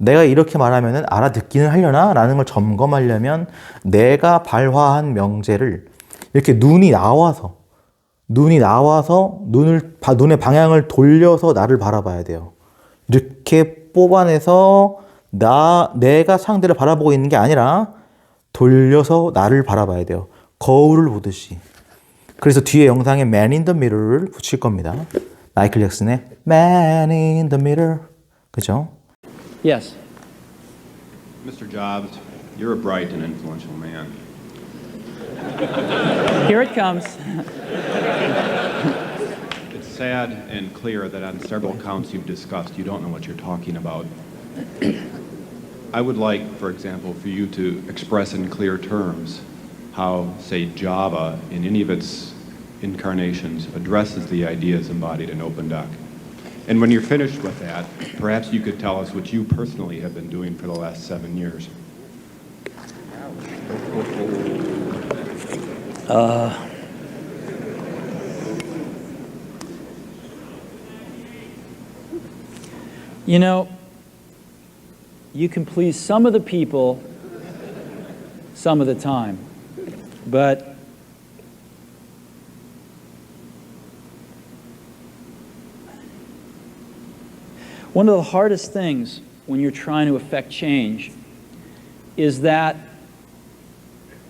내가 이렇게 말하면 알아듣기는 하려나? 라는 걸 점검하려면 내가 발화한 명제를 이렇게 눈의 방향을 돌려서 나를 바라봐야 돼요. 이렇게 뽑아내서 내가 상대를 바라보고 있는 게 아니라 돌려서 나를 바라봐야 돼요. 거울을 보듯이. 그래서 뒤에 영상에 Man in the Mirror를 붙일 겁니다. 마이클 잭슨의 Man in the Mirror. 그죠? Yes. Mr. Jobs, you're a bright and influential man. Here it comes. It's sad and clear that on several counts you've discussed, you don't know what you're talking about. I would like, for example, for you to express in clear terms how, say, Java, in any of its incarnations, addresses the ideas embodied in OpenDoc. And when you're finished with that, perhaps you could tell us what you personally have been doing for the last 7 years. You know, you can please some of the people some of the time, but one of the hardest things when you're trying to affect change is that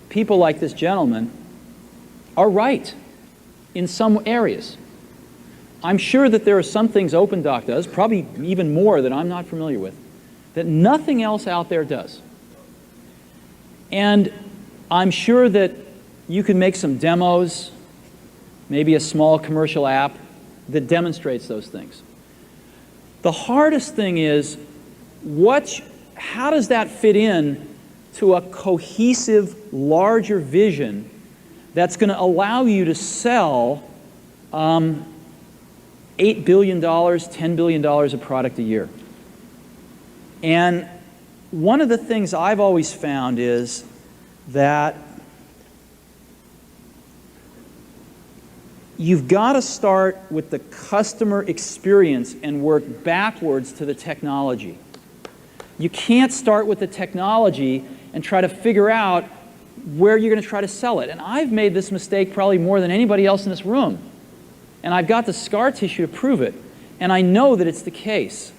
people like this gentleman are right in some areas. I'm sure that there are some things OpenDoc does, probably even more that I'm not familiar with, that nothing else out there does. And I'm sure that you can make some demos, maybe a small commercial app that demonstrates those things. The hardest thing is, how does that fit in to a cohesive, larger vision that's going to allow you to sell $8 billion, $10 billion of product a year? And one of the things I've always found is that you've got to start with the customer experience and work backwards to the technology. You can't start with the technology and try to figure out where you're going to try to sell it. And I've made this mistake probably more than anybody else in this room. And I've got the scar tissue to prove it. And I know that it's the case.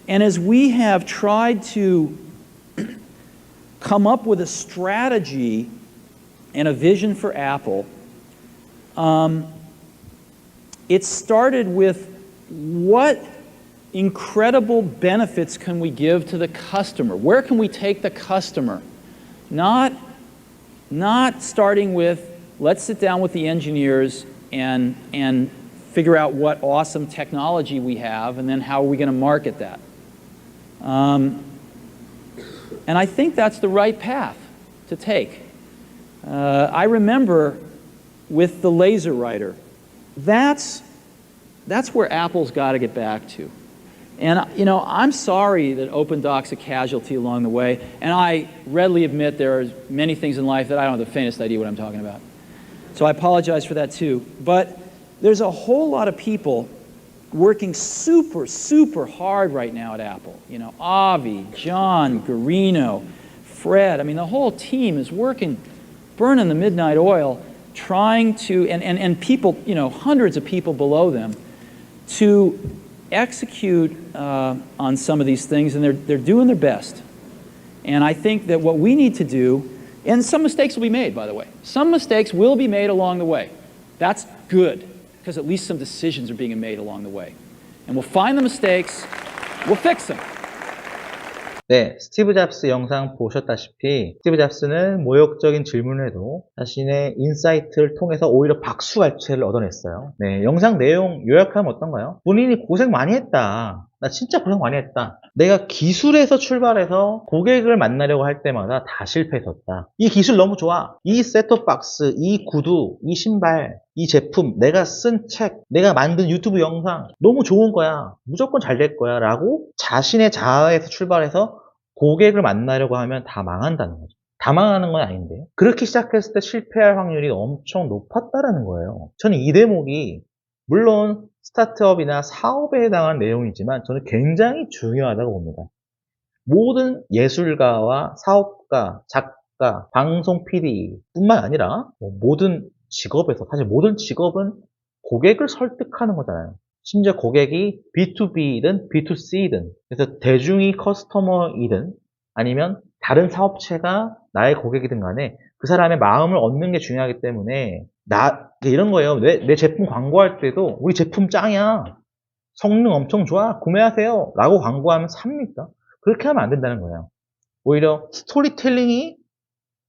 And as we have tried to come up with a strategy and a vision for Apple, it started with what incredible benefits can we give to the customer? Where can we take the customer? Not starting with, let's sit down with the engineers and figure out what awesome technology we have, and then how are we going to market that. And I think that's the right path to take. I remember with the laser writer, that's where Apple's got to get back to. And you know, I'm sorry that OpenDoc's a casualty along the way, and I readily admit there are many things in life that I don't have the faintest idea what I'm talking about. So I apologize for that too. But there's a whole lot of people working super, super hard right now at Apple. You know, Avi, John, Garino, Fred, I mean, the whole team is working, burning the midnight oil, trying to, and people, you know, hundreds of people below them, to execute on some of these things, and they're doing their best. And I think that what we need to do, and some mistakes will be made, by the way. Some mistakes will be made along the way. That's good, because at least some decisions are being made along the way. And we'll find the mistakes, we'll fix them. 네, 스티브 잡스 영상 보셨다시피 스티브 잡스는 모욕적인 질문에도 자신의 인사이트를 통해서 오히려 박수갈채를 얻어냈어요. 네, 영상 내용 요약하면 어떤가요? 본인이 고생 많이 했다. 나 진짜 고생 많이 했다. 내가 기술에서 출발해서 고객을 만나려고 할 때마다 다 실패했었다. 이 기술 너무 좋아. 이 셋톱 박스, 이 구두, 이 신발, 이 제품, 내가 쓴 책, 내가 만든 유튜브 영상 너무 좋은 거야. 무조건 잘 될 거야. 라고 자신의 자아에서 출발해서 고객을 만나려고 하면 다 망한다는 거죠. 다 망하는 건 아닌데, 그렇게 시작했을 때 실패할 확률이 엄청 높았다라는 거예요. 저는 이 대목이 물론 스타트업이나 사업에 해당하는 내용이지만 저는 굉장히 중요하다고 봅니다. 모든 예술가와 사업가, 작가, 방송 PD 뿐만 아니라 모든 직업에서 사실 모든 직업은 고객을 설득하는 거잖아요. 심지어 고객이 B2B든 B2C든 그래서 대중이 커스터머이든 아니면 다른 사업체가 나의 고객이든 간에 그 사람의 마음을 얻는 게 중요하기 때문에 이런 거예요. 내 제품 광고할 때도 우리 제품 짱이야. 성능 엄청 좋아. 구매하세요. 라고 광고하면 삽니까? 그렇게 하면 안 된다는 거예요. 오히려 스토리텔링이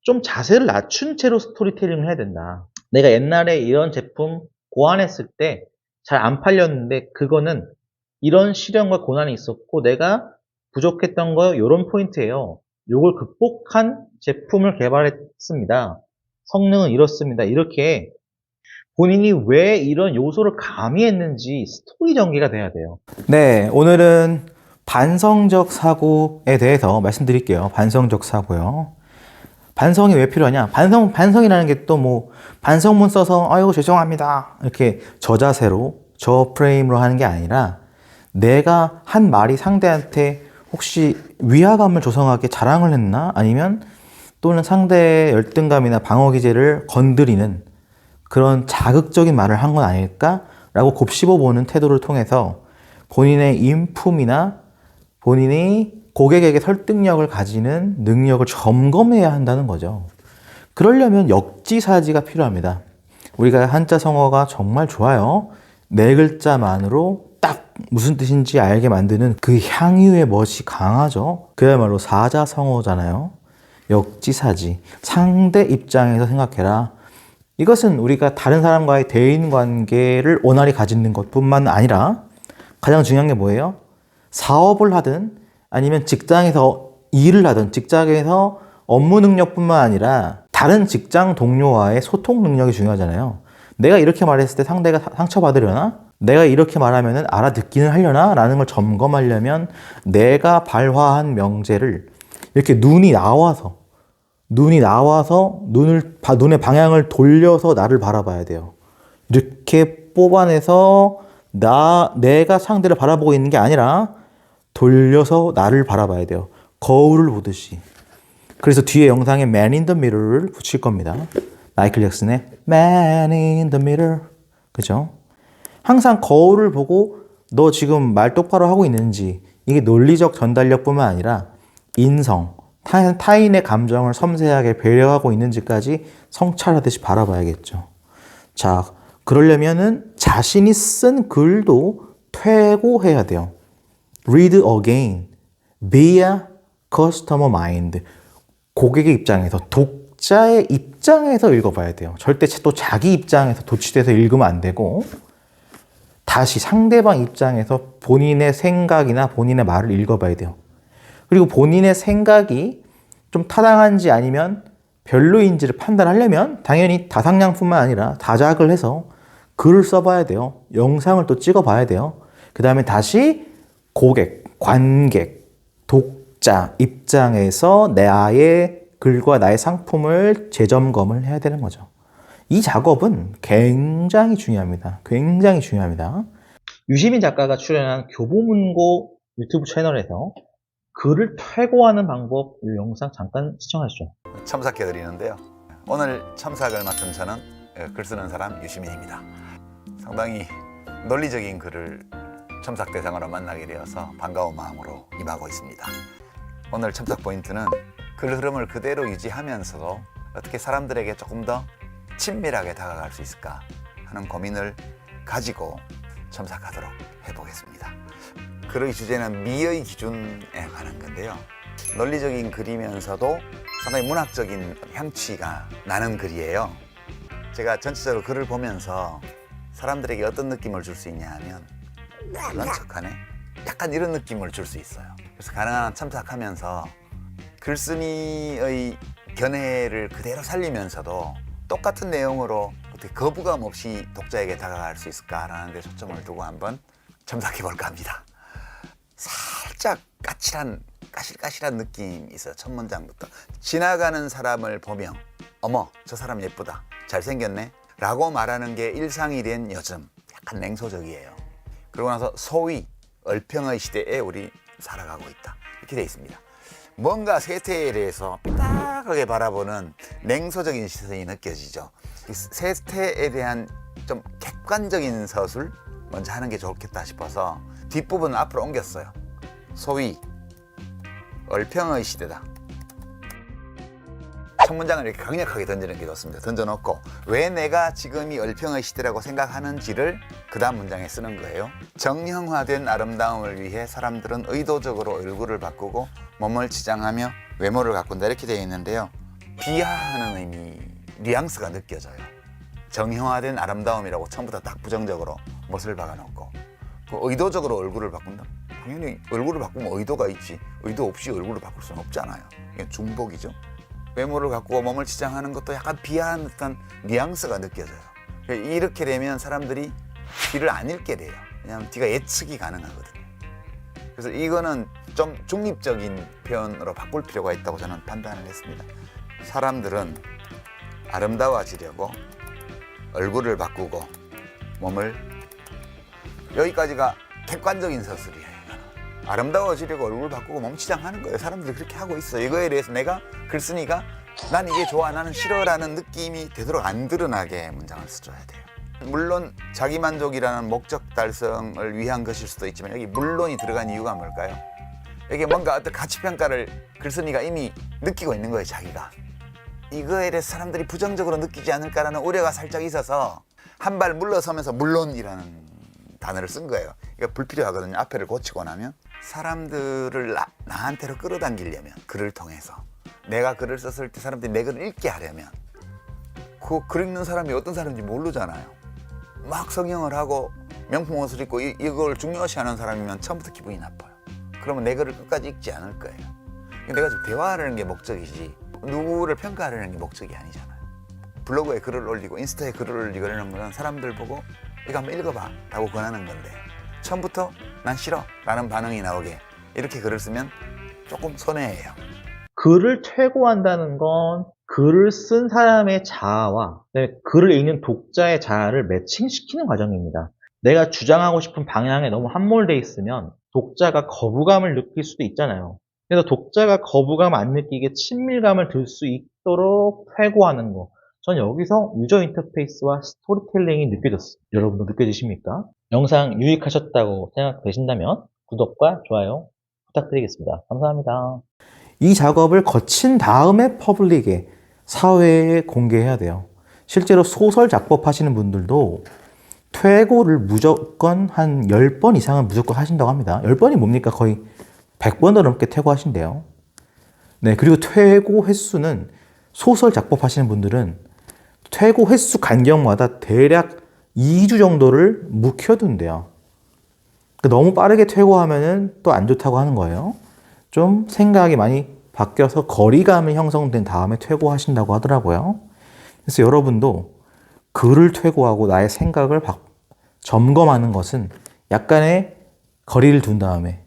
좀 자세를 낮춘 채로 스토리텔링을 해야 된다. 내가 옛날에 이런 제품 고안했을 때 잘 안 팔렸는데 그거는 이런 시련과 고난이 있었고 내가 부족했던 거 이런 포인트예요. 이걸 극복한 제품을 개발했습니다. 성능은 이렇습니다. 이렇게 본인이 왜 이런 요소를 가미했는지 스토리 전개가 돼야 돼요. 네, 오늘은 반성적 사고에 대해서 말씀드릴게요. 반성적 사고요. 반성이 왜 필요하냐? 반성이라는 게 또 뭐, 반성문 써서, 아이고, 죄송합니다. 이렇게 저자세로, 저 프레임으로 하는 게 아니라, 내가 한 말이 상대한테 혹시 위화감을 조성하게 자랑을 했나? 아니면 또는 상대의 열등감이나 방어 기제를 건드리는 그런 자극적인 말을 한 건 아닐까라고 곱씹어보는 태도를 통해서 본인의 인품이나 본인이 고객에게 설득력을 가지는 능력을 점검해야 한다는 거죠. 그러려면 역지사지가 필요합니다. 우리가 한자 성어가 정말 좋아요. 네 글자만으로 딱 무슨 뜻인지 알게 만드는 그 향유의 멋이 강하죠. 그야말로 사자성어잖아요. 역지사지. 상대 입장에서 생각해라. 이것은 우리가 다른 사람과의 대인관계를 원활히 가지는 것뿐만 아니라 가장 중요한 게 뭐예요? 사업을 하든 아니면 직장에서 일을 하든 직장에서 업무 능력뿐만 아니라 다른 직장 동료와의 소통 능력이 중요하잖아요. 내가 이렇게 말했을 때 상대가 상처받으려나? 내가 이렇게 말하면 알아듣기는 하려나? 라는 걸 점검하려면 내가 발화한 명제를 이렇게 눈이 나와서 눈의 방향을 돌려서 나를 바라봐야 돼요. 이렇게 뽑아내서 내가 상대를 바라보고 있는 게 아니라 돌려서 나를 바라봐야 돼요. 거울을 보듯이. 그래서 뒤에 영상에 Man in the Mirror를 붙일 겁니다. 마이클 잭슨의 Man in the Mirror. 그죠? 항상 거울을 보고 너 지금 말 똑바로 하고 있는지, 이게 논리적 전달력뿐만 아니라 인성, 타인의 감정을 섬세하게 배려하고 있는지까지 성찰하듯이 바라봐야겠죠. 자, 그러려면은 자신이 쓴 글도 퇴고해야 돼요. Read again via customer mind. 고객의 입장에서, 독자의 입장에서 읽어봐야 돼요. 절대 또 자기 입장에서 도취돼서 읽으면 안 되고 다시 상대방 입장에서 본인의 생각이나 본인의 말을 읽어봐야 돼요. 그리고 본인의 생각이 좀 타당한지 아니면 별로인지를 판단하려면 당연히 다상량뿐만 아니라 다작을 해서 글을 써봐야 돼요. 영상을 또 찍어봐야 돼요. 그 다음에 다시 고객, 관객, 독자 입장에서 나의 글과 나의 상품을 재점검을 해야 되는 거죠. 이 작업은 굉장히 중요합니다. 굉장히 중요합니다. 유시민 작가가 출연한 교보문고 유튜브 채널에서 글을 퇴고하는 방법 이 영상 잠깐 시청하시죠. 첨삭해드리는데요. 오늘 첨삭을 맡은 저는 글 쓰는 사람 유시민입니다. 상당히 논리적인 글을 첨삭 대상으로 만나게 되어서 반가운 마음으로 임하고 있습니다. 오늘 첨삭 포인트는 글 흐름을 그대로 유지하면서도 어떻게 사람들에게 조금 더 친밀하게 다가갈 수 있을까 하는 고민을 가지고 첨삭하도록 해보겠습니다. 글의 주제는 미의 기준에 관한 건데요. 논리적인 글이면서도 상당히 문학적인 향취가 나는 글이에요. 제가 전체적으로 글을 보면서 사람들에게 어떤 느낌을 줄 수 있냐 하면 그런 척하네? 약간 이런 느낌을 줄 수 있어요. 그래서 가능한 한 첨삭하면서 글쓴이의 견해를 그대로 살리면서도 똑같은 내용으로 어떻게 거부감 없이 독자에게 다가갈 수 있을까라는 데 초점을 두고 한번 첨삭해 볼까 합니다. 살짝 까실까실한 느낌이 있어요. 첫 문장부터. 지나가는 사람을 보며 어머 저 사람 예쁘다 잘생겼네 라고 말하는 게 일상이 된 요즘 약간 냉소적이에요. 그러고 나서 소위 얼평의 시대에 우리 살아가고 있다 이렇게 돼 있습니다. 뭔가 세태에 대해서 삐딱하게 바라보는 냉소적인 시선이 느껴지죠. 이 세태에 대한 좀 객관적인 서술 먼저 하는 게 좋겠다 싶어서 뒷부분을 앞으로 옮겼어요. 소위 얼평의 시대다. 첫 문장을 이렇게 강력하게 던지는 게 좋습니다. 던져놓고 왜 내가 지금이 얼평의 시대라고 생각하는지를 그 다음 문장에 쓰는 거예요. 정형화된 아름다움을 위해 사람들은 의도적으로 얼굴을 바꾸고 몸을 치장하며 외모를 가꾼다 이렇게 되어 있는데요. 비하하는 의미, 뉘앙스가 느껴져요. 정형화된 아름다움이라고 처음부터 딱 부정적으로 못을 박아놓고 의도적으로 얼굴을 바꾼다? 당연히 얼굴을 바꾸면 의도가 있지 의도 없이 얼굴을 바꿀 수는 없잖아요. 이게 중복이죠. 외모를 가꾸고 몸을 치장하는 것도 약간 비하한 듯한 뉘앙스가 느껴져요. 이렇게 되면 사람들이 뒤를 안 읽게 돼요. 왜냐하면 뒤가 예측이 가능하거든요. 그래서 이거는 좀 중립적인 표현으로 바꿀 필요가 있다고 저는 판단을 했습니다. 사람들은 아름다워지려고 얼굴을 바꾸고 몸을 여기까지가 객관적인 서술이에요. 아름다워지려고 얼굴 바꾸고 몸 치장하는 거예요. 사람들이 그렇게 하고 있어. 이거에 대해서 내가 글 쓰니까 난 이게 좋아, 나는 싫어라는 느낌이 되도록 안 드러나게 문장을 써줘야 돼요. 물론 자기만족이라는 목적 달성을 위한 것일 수도 있지만 여기 물론이 들어간 이유가 뭘까요? 이게 뭔가 어떤 가치평가를 글쓴이가 이미 느끼고 있는 거예요. 자기가. 이거에 대해서 사람들이 부정적으로 느끼지 않을까라는 우려가 살짝 있어서 한 발 물러서면서 물론이라는 단어를 쓴 거예요. 이거 불필요하거든요. 앞에를 고치고 나면 사람들을 나한테로 끌어당기려면 글을 통해서 내가 글을 썼을 때 사람들이 내 글을 읽게 하려면 그 글 읽는 사람이 어떤 사람인지 모르잖아요. 막 성형을 하고 명품 옷을 입고 이걸 중요시하는 사람이면 처음부터 기분이 나빠요. 그러면 내 글을 끝까지 읽지 않을 거예요. 내가 지금 대화하려는 게 목적이지 누구를 평가하려는 게 목적이 아니잖아요. 블로그에 글을 올리고 인스타에 글을 올리고 이러는 거는 사람들 보고 이거 한번 읽어봐 라고 권하는 건데 처음부터 난 싫어 라는 반응이 나오게 이렇게 글을 쓰면 조금 손해예요. 글을 퇴고한다는 건 글을 쓴 사람의 자아와 그다음에 글을 읽는 독자의 자아를 매칭시키는 과정입니다. 내가 주장하고 싶은 방향에 너무 함몰돼 있으면 독자가 거부감을 느낄 수도 있잖아요. 그래서 독자가 거부감 안 느끼게 친밀감을 들 수 있도록 퇴고하는 거. 전 여기서 유저 인터페이스와 스토리텔링이 느껴졌어요. 여러분도 느껴지십니까? 영상 유익하셨다고 생각되신다면 구독과 좋아요 부탁드리겠습니다. 감사합니다. 이 작업을 거친 다음에 퍼블릭에 사회에 공개해야 돼요. 실제로 소설 작법하시는 분들도 퇴고를 무조건 한 10번 이상은 무조건 하신다고 합니다. 10번이 뭡니까? 거의 100번도 넘게 퇴고하신대요. 네, 그리고 퇴고 횟수는 소설 작법하시는 분들은 퇴고 횟수 간격마다 대략 2주 정도를 묵혀둔대요. 너무 빠르게 퇴고하면은 또 안 좋다고 하는 거예요. 좀 생각이 많이 바뀌어서 거리감이 형성된 다음에 퇴고하신다고 하더라고요. 그래서 여러분도 글을 퇴고하고 나의 생각을 점검하는 것은 약간의 거리를 둔 다음에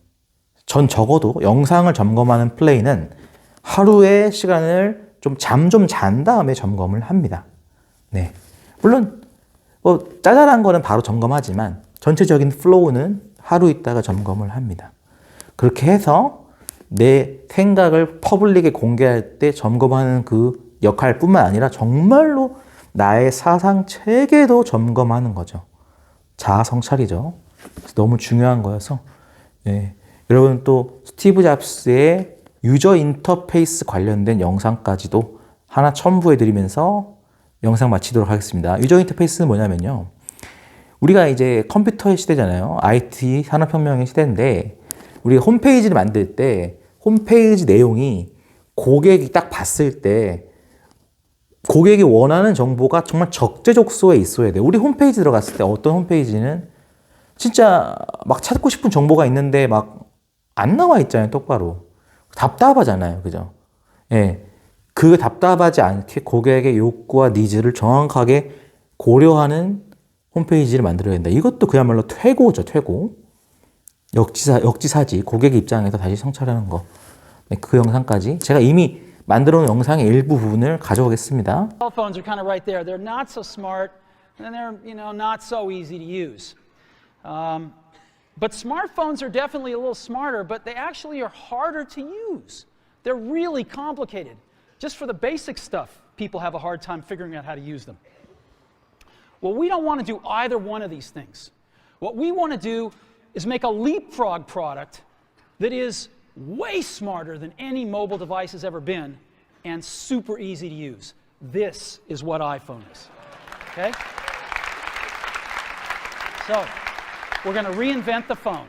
전 적어도 영상을 점검하는 플레이는 하루의 시간을 잠 좀 잔 다음에 점검을 합니다. 네. 물론 짜잘한 거는 바로 점검하지만 전체적인 플로우는 하루 있다가 점검을 합니다. 그렇게 해서 내 생각을 퍼블릭에 공개할 때 점검하는 그 역할뿐만 아니라 정말로 나의 사상 체계도 점검하는 거죠. 자아 성찰이죠. 너무 중요한 거여서 네. 여러분 또 스티브 잡스의 유저 인터페이스 관련된 영상까지도 하나 첨부해 드리면서 영상 마치도록 하겠습니다. 유저 인터페이스는 뭐냐면요. 우리가 이제 컴퓨터의 시대잖아요. IT 산업혁명의 시대인데 우리가 홈페이지를 만들 때 홈페이지 내용이 고객이 딱 봤을 때 고객이 원하는 정보가 정말 적재적소에 있어야 돼요. 우리 홈페이지 들어갔을 때 어떤 홈페이지는 진짜 막 찾고 싶은 정보가 있는데 막 안 나와 있잖아요. 똑바로. 답답하잖아요. 그죠? 예. 그 답답하지 않게 고객의 욕구와 니즈를 정확하게 고려하는 홈페이지를 만들어야 된다. 이것도 그야말로 퇴고죠. 퇴고. 역지사지. 고객 입장에서 다시 성찰하는 거. 네, 그 영상까지 제가 이미 만들어 놓은 영상의 일부 부분을 가져오겠습니다. Cell phones are kind of right there. They're not so smart, and they're not so easy to use. But smartphones are definitely a little smarter, but they actually are harder to use. They're really complicated. Just for the basic stuff, people have a hard time figuring out how to use them. Well, we don't want to do either one of these things. What we want to do is make a leapfrog product that is way smarter than any mobile device has ever been and super easy to use. This is what iPhone is. Okay? So, we're going to reinvent the phone.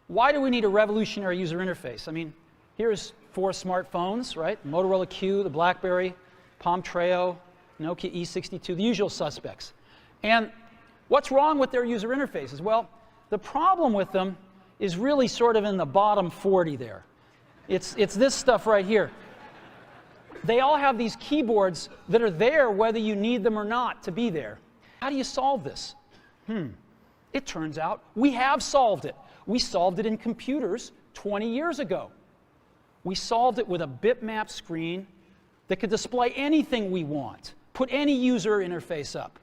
Why do we need a revolutionary user interface? I mean, here's 4 smartphones, right? Motorola Q, the BlackBerry, Palm Treo, Nokia E62, the usual suspects. And what's wrong with their user interfaces? Well, the problem with them is really sort of in the bottom 40 there. It's this stuff right here. They all have these keyboards that are there whether you need them or not to be there. How do you solve this? It turns out we have solved it. We solved it in computers 20 years ago. We solved it with a bitmap screen that could display anything we want, put any user interface up,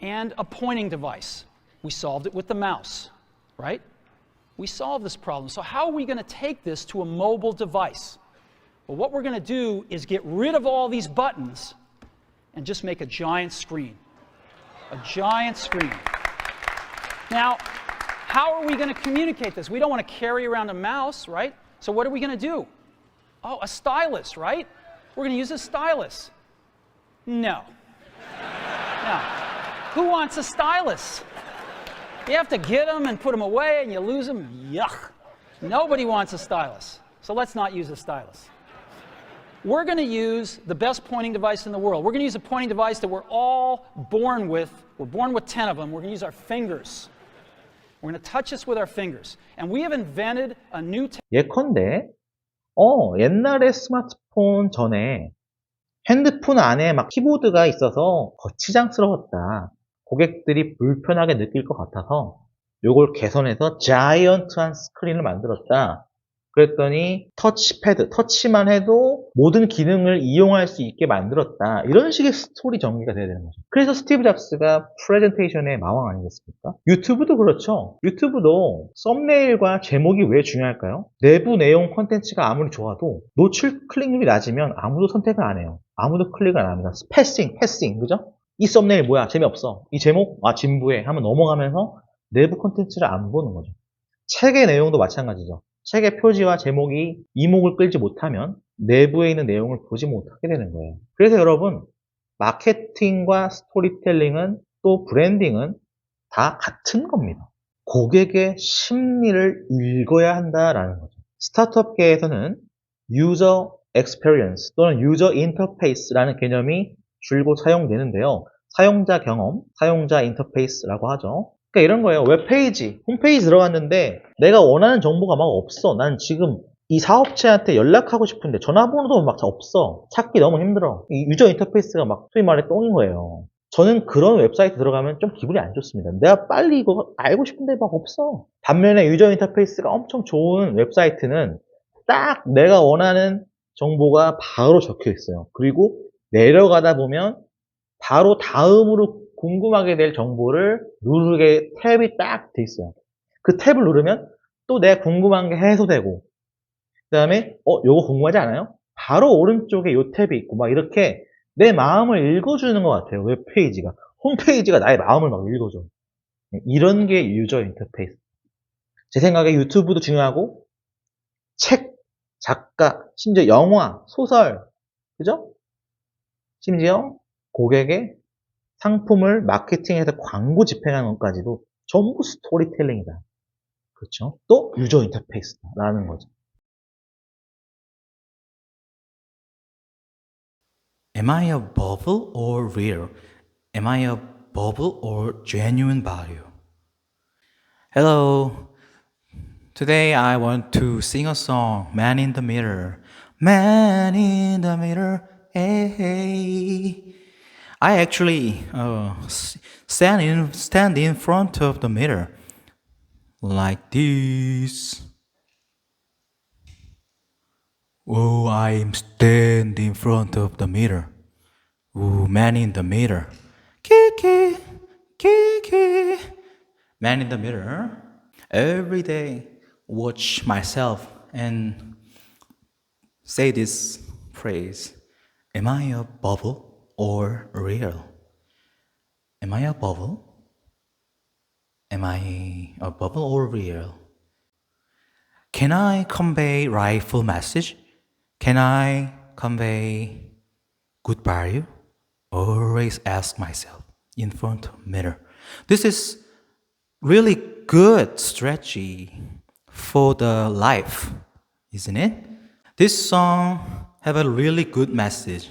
and a pointing device. We solved it with the mouse, right? We solved this problem. So how are we going to take this to a mobile device? Well, what we're going to do is get rid of all these buttons and just make a giant screen. A giant screen. Now, how are we going to communicate this? We don't want to carry around a mouse, right? So what are we going to do? Oh, a stylus, right? We're going to use a stylus. No. No. Who wants a stylus? You have to get them and put them away and you lose them. Yuck. Nobody wants a stylus. So let's not use a stylus. We're going to use the best pointing device in the world. We're going to use a pointing device that we're all born with. We're born with 10 of them. We're going to use our fingers. We're going to touch this with our fingers. And we have invented a new 예컨대 옛날에 스마트폰 전에 핸드폰 안에 막 키보드가 있어서 거치장스러웠다. 고객들이 불편하게 느낄 것 같아서 요걸 개선해서 자이언트한 스크린을 만들었다. 그랬더니 터치패드, 터치만 해도 모든 기능을 이용할 수 있게 만들었다. 이런 식의 스토리 전개가 돼야 되는 거죠. 그래서 스티브 잡스가 프레젠테이션의 마왕 아니겠습니까? 유튜브도 그렇죠. 유튜브도 썸네일과 제목이 왜 중요할까요? 내부 내용 콘텐츠가 아무리 좋아도 노출 클릭률이 낮으면 아무도 선택을 안 해요. 아무도 클릭을 안 합니다. 패싱, 그죠? 이 썸네일 뭐야? 재미없어. 이 제목? 진부해. 하면 넘어가면서 내부 콘텐츠를 안 보는 거죠. 책의 내용도 마찬가지죠. 책의 표지와 제목이 이목을 끌지 못하면 내부에 있는 내용을 보지 못하게 되는 거예요. 그래서 여러분, 마케팅과 스토리텔링은 또 브랜딩은 다 같은 겁니다. 고객의 심리를 읽어야 한다라는 거죠. 스타트업계에서는 유저 experience 또는 유저 인터페이스라는 개념이 줄곧 사용되는데요. 사용자 경험, 사용자 인터페이스라고 하죠. 그러니까 이런 거예요. 웹페이지, 홈페이지 들어갔는데 내가 원하는 정보가 막 없어. 난 지금 이 사업체한테 연락하고 싶은데 전화번호도 막 없어. 찾기 너무 힘들어. 이 유저 인터페이스가 막 소위 말해 똥인 거예요. 저는 그런 웹사이트 들어가면 좀 기분이 안 좋습니다. 내가 빨리 이거 알고 싶은데 막 없어. 반면에 유저 인터페이스가 엄청 좋은 웹사이트는 딱 내가 원하는 정보가 바로 적혀 있어요. 그리고 내려가다 보면 바로 다음으로 궁금하게 될 정보를 누르게 탭이 딱 돼 있어요. 그 탭을 누르면 또 내가 궁금한 게 해소되고, 그 다음에 요거 궁금하지 않아요? 바로 오른쪽에 요 탭이 있고 막 이렇게 내 마음을 읽어주는 것 같아요. 웹페이지가. 홈페이지가 나의 마음을 막 읽어줘. 이런 게 유저 인터페이스. 제 생각에 유튜브도 중요하고 책, 작가, 심지어 영화, 소설, 그죠? 심지어 고객의 상품을 마케팅해서 광고 집행하는 것까지도 전부 스토리텔링이다. 그렇죠? 또 유저 인터페이스라는 거죠. Am I a bubble or real? Am I a bubble or genuine value? Hello. Today I want to sing a song, Man in the Mirror. Man in the mirror, hey, hey. I actually stand in front of the mirror like this. Oh, I'm standing in front of the mirror. Oh, man in the mirror. Kiki, Kiki. Man in the mirror. Every day, watch myself and say this phrase. Am I a bubble or real? Am I a bubble? Am I a bubble or real? Can I convey rightful message? Can I convey good value? Always ask myself in front of mirror. This is really good strategy for the life, isn't it? This song have a really good message.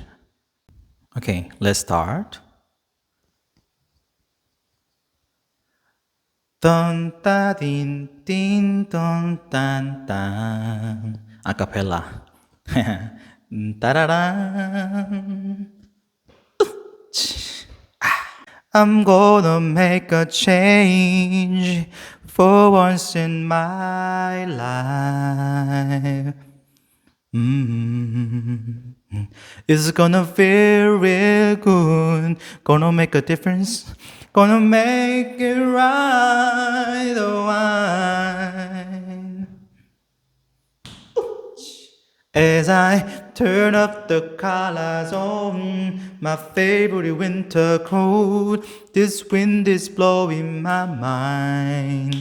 Okay, let's start. Dun da din din dun dan dan. Acapella. Da-da-da. I'm gonna make a change for once in my life. It's gonna feel real good. Gonna make a difference. Gonna make it right. Oh, as I turn up the colors on my favorite winter coat, this wind is blowing my mind.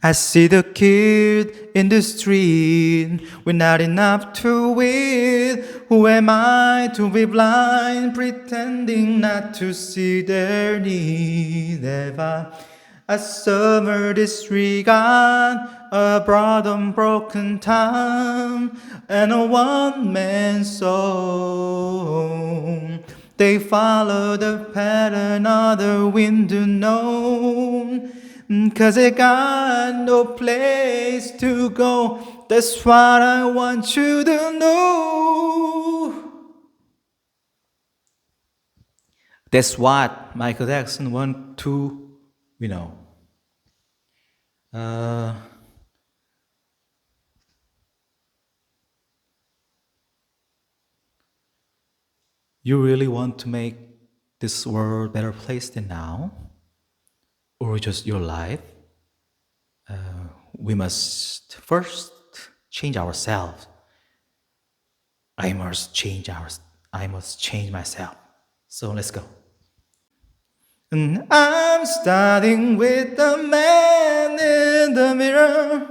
I see the kid in the street with not enough to eat. Who am I to be blind, pretending not to see their need? Never a summer disregard, a broad unbroken time, and a one-man song. They follow the pattern of the wind unknown, 'cause they got no place to go. That's what I want you to know. That's what Michael Jackson want to, you really want to make this world a better place than now? Or just your life? We must first change ourselves. I must change myself. So let's go. And I'm starting with the man in the mirror.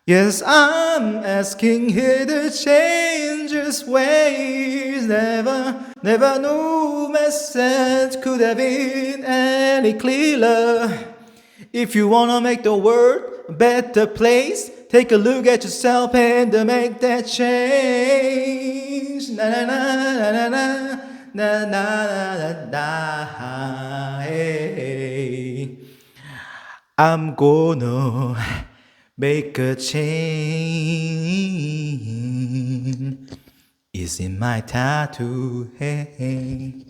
Yes, I'm asking him to change his ways. Never knew message could have been any clearer. If you wanna make the world a better place, take a look at yourself and make that change. Na na na na na na na na na na. Hey. I'm gonna make a change. It's in my tattoo. Hey.